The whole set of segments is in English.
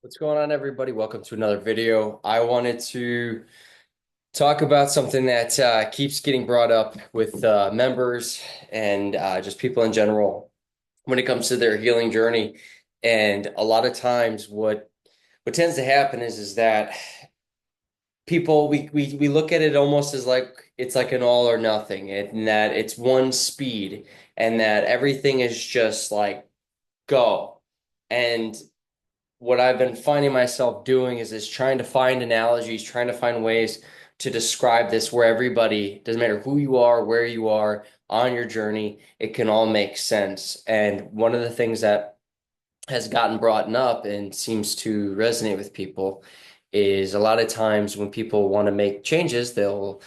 What's going on, everybody? Welcome to another video. I wanted to talk about something that keeps getting brought up with members and just people in general when it comes to their healing journey. And a lot of times, what tends to happen is that people we look at it almost as like it's like an all or nothing, and that it's one speed, and that everything is just like go. And what I've been finding myself doing is trying to find analogies, trying to find ways to describe this where everybody, doesn't matter who you are, where you are on your journey, it can all make sense. And one of the things that has gotten brought up and seems to resonate with people is a lot of times when people want to make changes, they'll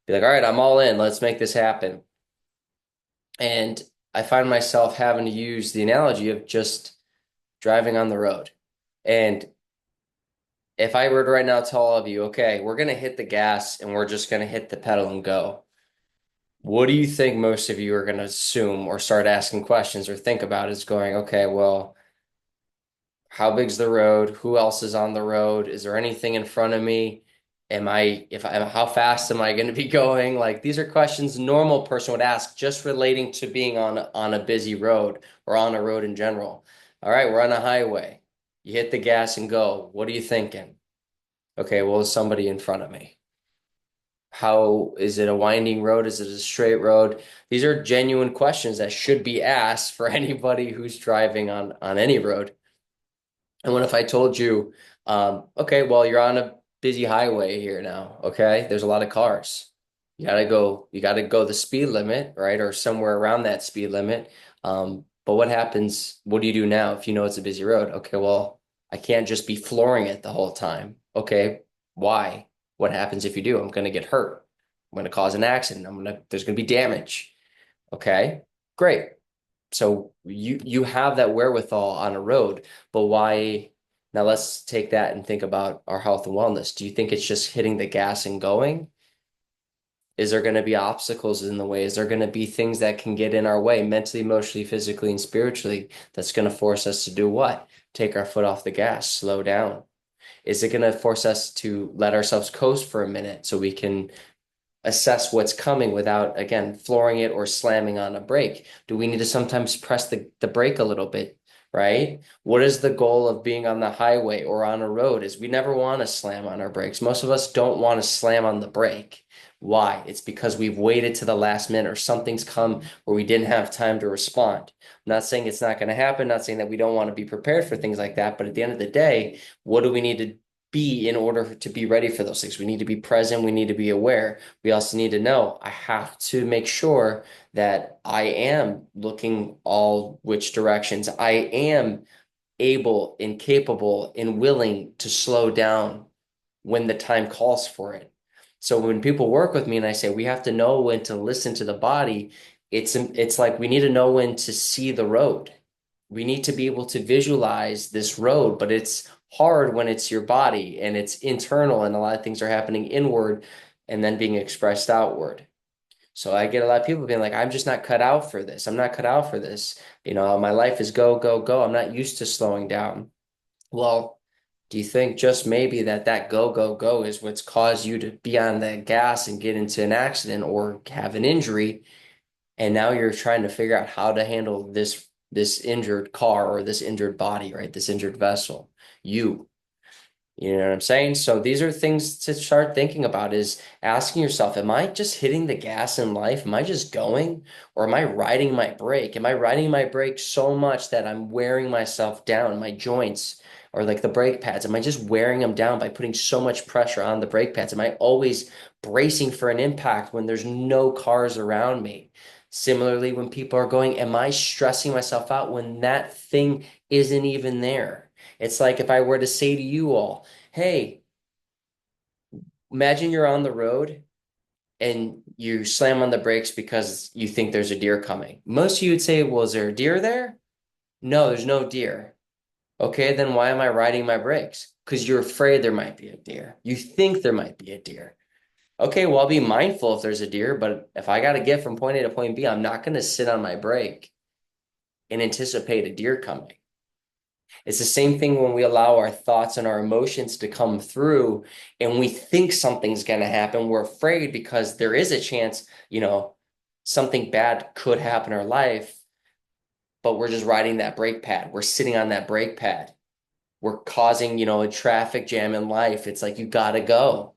be like, all right, I'm all in, let's make this happen. And I find myself having to use the analogy of just driving on the road. And if I were to right now tell all of you, okay, we're going to hit the gas and we're just going to hit the pedal and go, what do you think most of you are going to assume or start asking questions or think about is going, okay, well, how big's the road? Who else is on the road? Is there anything in front of me? How fast am I going to be going? Like these are questions a normal person would ask just relating to being on a busy road or on a road in general. All right, we're on a highway. You hit the gas and go. What are you thinking? Okay, well, there's somebody in front of me. How is it a winding road? Is it a straight road? These are genuine questions that should be asked for anybody who's driving on any road. And what if I told you, okay, well, you're on a busy highway here now, okay? There's a lot of cars. You gotta go the speed limit, right? Or somewhere around that speed limit. But what happens? What do you do now if you know it's a busy road? Okay, well, I can't just be flooring it the whole time. Okay, why? What happens if you do? I'm gonna get hurt. I'm gonna cause an accident. There's gonna be damage. Okay, great. So you have that wherewithal on a road, but why? Now let's take that and think about our health and wellness. Do you think it's just hitting the gas and going? Is there going to be obstacles in the way? Is there going to be things that can get in our way mentally, emotionally, physically, and spiritually that's going to force us to do what? Take our foot off the gas, slow down. Is it going to force us to let ourselves coast for a minute so we can assess what's coming without, again, flooring it or slamming on a brake? Do we need to sometimes press the brake a little bit, right? What is the goal of being on the highway or on a road is we never want to slam on our brakes. Most of us don't want to slam on the brake. Why? It's because we've waited to the last minute or something's come where we didn't have time to respond. I'm not saying it's not going to happen, not saying that we don't want to be prepared for things like that, but at the end of the day, what do we need to be in order to be ready for those things? We need to be present, we need to be aware. We also need to know I have to make sure that I am looking all which directions. I am able and capable and willing to slow down when the time calls for it. So when people work with me and I say we have to know when to listen to the body, it's like we need to know when to see the road. We need to be able to visualize this road, but it's hard when it's your body and it's internal and a lot of things are happening inward and then being expressed outward. So I get a lot of people being like, I'm just not cut out for this. I'm not cut out for this. My life is go, go, go. I'm not used to slowing down. Well, do you think just maybe that go, go, go is what's caused you to be on that gas and get into an accident or have an injury? And now you're trying to figure out how to handle this injured car or this injured body, right? This injured vessel. You. You know what I'm saying? So these are things to start thinking about is asking yourself, am I just hitting the gas in life? Am I just going? Or am I riding my brake? Am I riding my brake so much that I'm wearing myself down, my joints or like the brake pads? Am I just wearing them down by putting so much pressure on the brake pads? Am I always bracing for an impact when there's no cars around me? Similarly, when people are going, am I stressing myself out when that thing isn't even there? It's like if I were to say to you all, hey, imagine you're on the road and you slam on the brakes because you think there's a deer coming. Most of you would say, well, is there a deer there? No, there's no deer. Okay, then why am I riding my brakes? Because you're afraid there might be a deer. You think there might be a deer. Okay, well, I'll be mindful if there's a deer, but if I got to get from point A to point B, I'm not going to sit on my brake and anticipate a deer coming. It's the same thing when we allow our thoughts and our emotions to come through and we think something's going to happen. We're afraid because there is a chance, something bad could happen in our life, but we're just riding that brake pad. We're sitting on that brake pad. We're causing, a traffic jam in life. It's like, you got to go.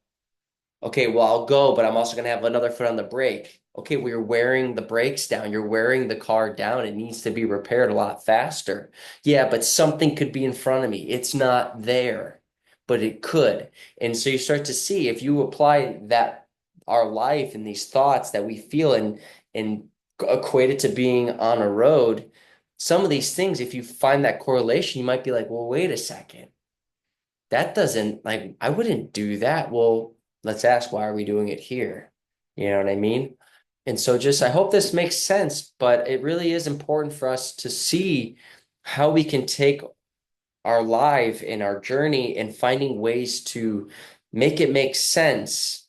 Okay, well, I'll go, but I'm also going to have another foot on the brake. Okay, well, you're wearing the brakes down. You're wearing the car down. It needs to be repaired a lot faster. Yeah, but something could be in front of me. It's not there, but it could. And so you start to see if you apply that, our life and these thoughts that we feel and equate it to being on a road, some of these things, if you find that correlation, you might be like, well, wait a second, that doesn't, like, I wouldn't do that. Well, let's ask, why are we doing it here? You know what I mean? And so just, I hope this makes sense, but it really is important for us to see how we can take our life and our journey and finding ways to make it make sense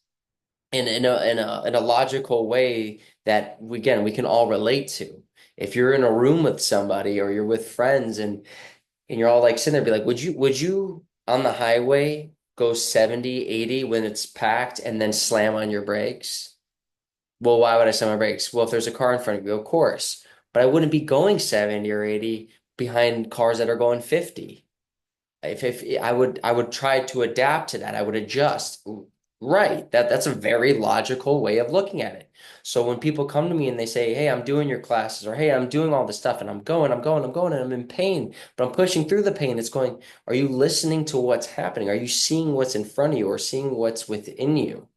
in a logical way that we can all relate to. If you're in a room with somebody or you're with friends and you're all like sitting there, be like, would you on the highway go 70, 80 when it's packed and then slam on your brakes? Well, why would I slam my brakes? Well, if there's a car in front of you, of course. But I wouldn't be going 70 or 80 behind cars that are going 50. If I would try to adapt to that. I would adjust. Right. That's a very logical way of looking at it. So when people come to me and they say, "Hey, I'm doing your classes," or "Hey, I'm doing all this stuff and I'm going, and I'm in pain, but I'm pushing through the pain." It's going, are you listening to what's happening? Are you seeing what's in front of you or seeing what's within you?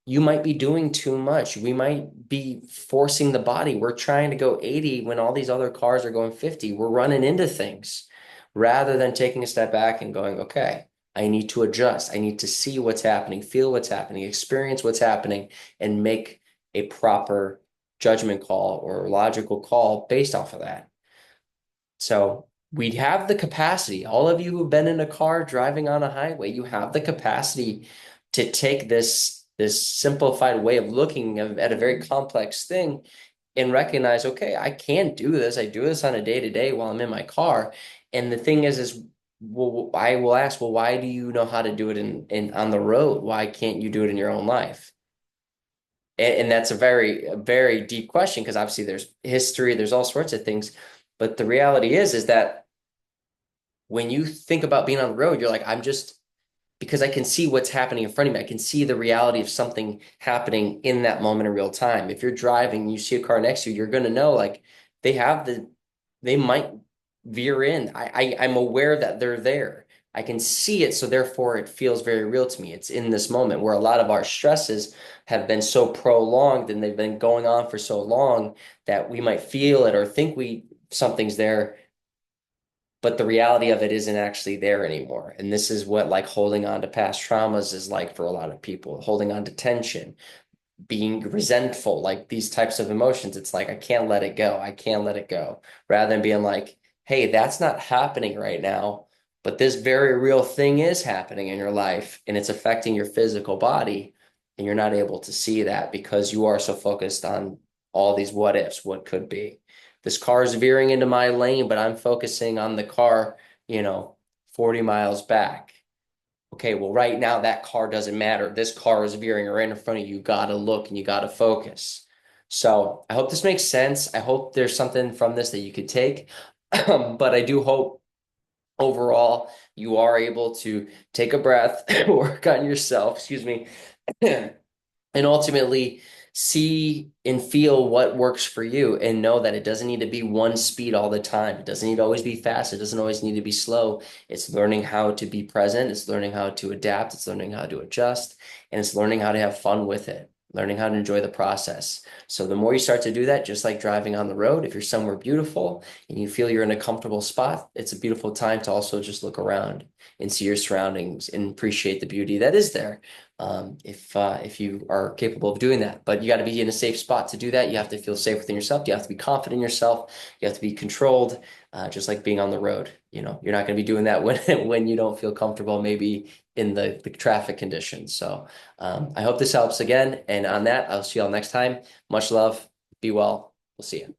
You might be doing too much. We might be forcing the body. We're trying to go 80 when all these other cars are going 50. We're running into things rather than taking a step back and going, okay, I need to adjust. I need to see what's happening, feel what's happening, experience what's happening, and make a proper judgment call or logical call based off of that. So we have the capacity. All of you who've been in a car driving on a highway, you have the capacity to take this simplified way of looking at a very complex thing and recognize, okay, I can do this. I do this on a day to day while I'm in my car. And the thing is, well, I will ask, well, why do you know how to do it in on the road? Why can't you do it in your own life? And that's a very deep question because obviously there's history, there's all sorts of things. But the reality is that when you think about being on the road, you're like, I'm just because I can see what's happening in front of me. I can see the reality of something happening in that moment in real time. If you're driving, you see a car next to you, you're going to know like they have they might veer in. I'm aware that they're there. I can see it, so therefore it feels very real to me. It's in this moment where a lot of our stresses have been so prolonged and they've been going on for so long that we might feel it or think something's there, but the reality of it isn't actually there anymore. And this is what like holding on to past traumas is like for a lot of people, holding on to tension, being resentful, like these types of emotions. It's like, I can't let it go. I can't let it go. Rather than being like, hey, that's not happening right now, but this very real thing is happening in your life and it's affecting your physical body. And you're not able to see that because you are so focused on all these what ifs, what could be. This car is veering into my lane, but I'm focusing on the car, you know, 40 miles back. Okay, well, right now that car doesn't matter. This car is veering right in front of you. You got to look and you got to focus. So I hope this makes sense. I hope there's something from this that you could take. But I do hope overall you are able to take a breath, work on yourself, excuse me, and ultimately see and feel what works for you and know that it doesn't need to be one speed all the time. It doesn't need to always be fast. It doesn't always need to be slow. It's learning how to be present. It's learning how to adapt. It's learning how to adjust. And it's learning how to have fun with it, learning how to enjoy the process. So the more you start to do that, just like driving on the road, if you're somewhere beautiful and you feel you're in a comfortable spot, it's a beautiful time to also just look around and see your surroundings and appreciate the beauty that is there, if you are capable of doing that. But you got to be in a safe spot to do that. You have to feel safe within yourself. You have to be confident in yourself. You have to be controlled, just like being on the road. You know, you're not going to be doing that when when you don't feel comfortable, maybe in the traffic conditions. So I hope this helps again. And on that, I'll see you all next time. Much love. Be well. We'll see you.